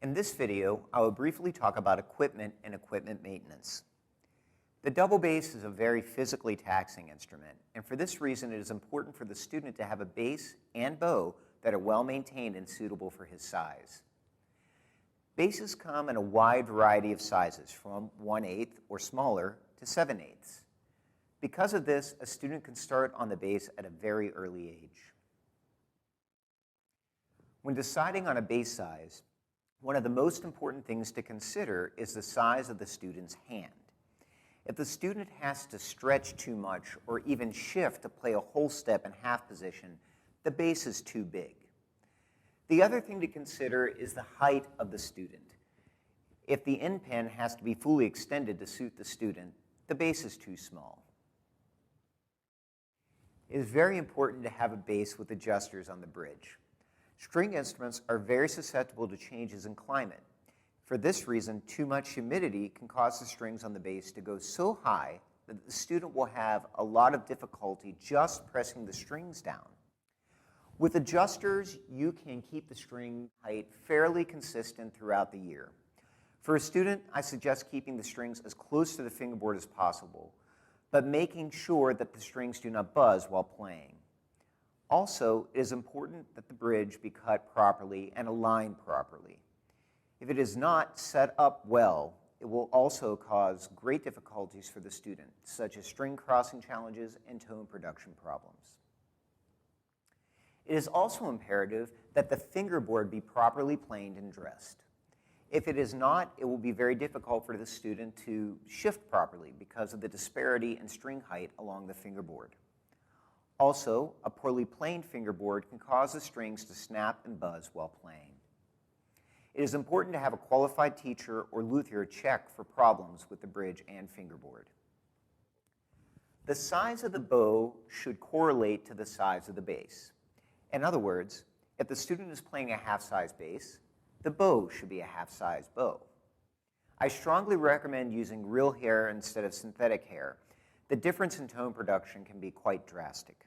In this video, I will briefly talk about equipment and equipment maintenance. The double bass is a very physically taxing instrument, and for this reason it is important for the student to have a bass and bow that are well maintained and suitable for his size. Basses come in a wide variety of sizes, from 1/8 or smaller to 7/8. Because of this, a student can start on the bass at a very early age. When deciding on a bass size, one of the most important things to consider is the size of the student's hand. If the student has to stretch too much or even shift to play a whole step in half position, the bass is too big. The other thing to consider is the height of the student. If the end pin has to be fully extended to suit the student, the bass is too small. It is very important to have a bass with adjusters on the bridge. String instruments are very susceptible to changes in climate. For this reason, too much humidity can cause the strings on the bass to go so high that the student will have a lot of difficulty just pressing the strings down. With adjusters, you can keep the string height fairly consistent throughout the year. For a student, I suggest keeping the strings as close to the fingerboard as possible, but making sure that the strings do not buzz while playing. Also, it is important that the bridge be cut properly and aligned properly. If it is not set up well, it will also cause great difficulties for the student, such as string crossing challenges and tone production problems. It is also imperative that the fingerboard be properly planed and dressed. If it is not, it will be very difficult for the student to shift properly because of the disparity in string height along the fingerboard. Also, a poorly planed fingerboard can cause the strings to snap and buzz while playing. It is important to have a qualified teacher or luthier check for problems with the bridge and fingerboard. The size of the bow should correlate to the size of the bass. In other words, if the student is playing a half-size bass, the bow should be a half-size bow. I strongly recommend using real hair instead of synthetic hair. The difference in tone production can be quite drastic.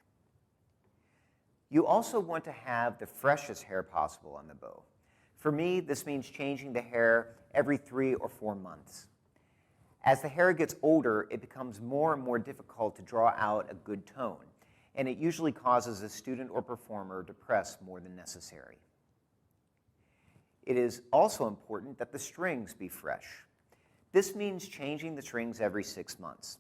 You also want to have the freshest hair possible on the bow. For me, this means changing the hair every 3 or 4 months. As the hair gets older, it becomes more and more difficult to draw out a good tone, and it usually causes a student or performer to press more than necessary. It is also important that the strings be fresh. This means changing the strings every 6 months.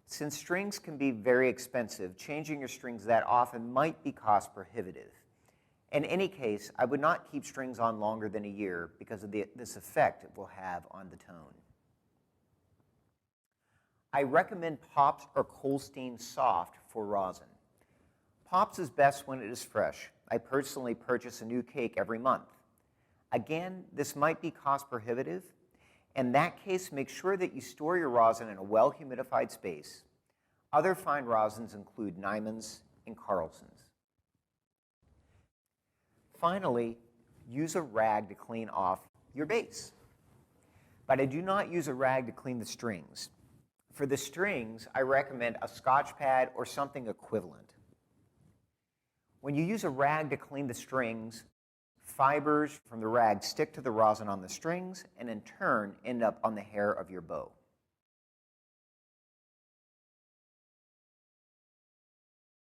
Since strings can be very expensive, changing your strings that often might be cost prohibitive. In any case, I would not keep strings on longer than a year because of this effect it will have on the tone. I recommend Pops or Colstein Soft for rosin. Pops is best when it is fresh. I personally purchase a new cake every month. Again, this might be cost prohibitive. In that case, make sure that you store your rosin in a well-humidified space. Other fine rosins include Nyman's and Carlson's. Finally, use a rag to clean off your bass. But I do not use a rag to clean the strings. For the strings, I recommend a Scotch pad or something equivalent. When you use a rag to clean the strings, fibers from the rag stick to the rosin on the strings and in turn end up on the hair of your bow.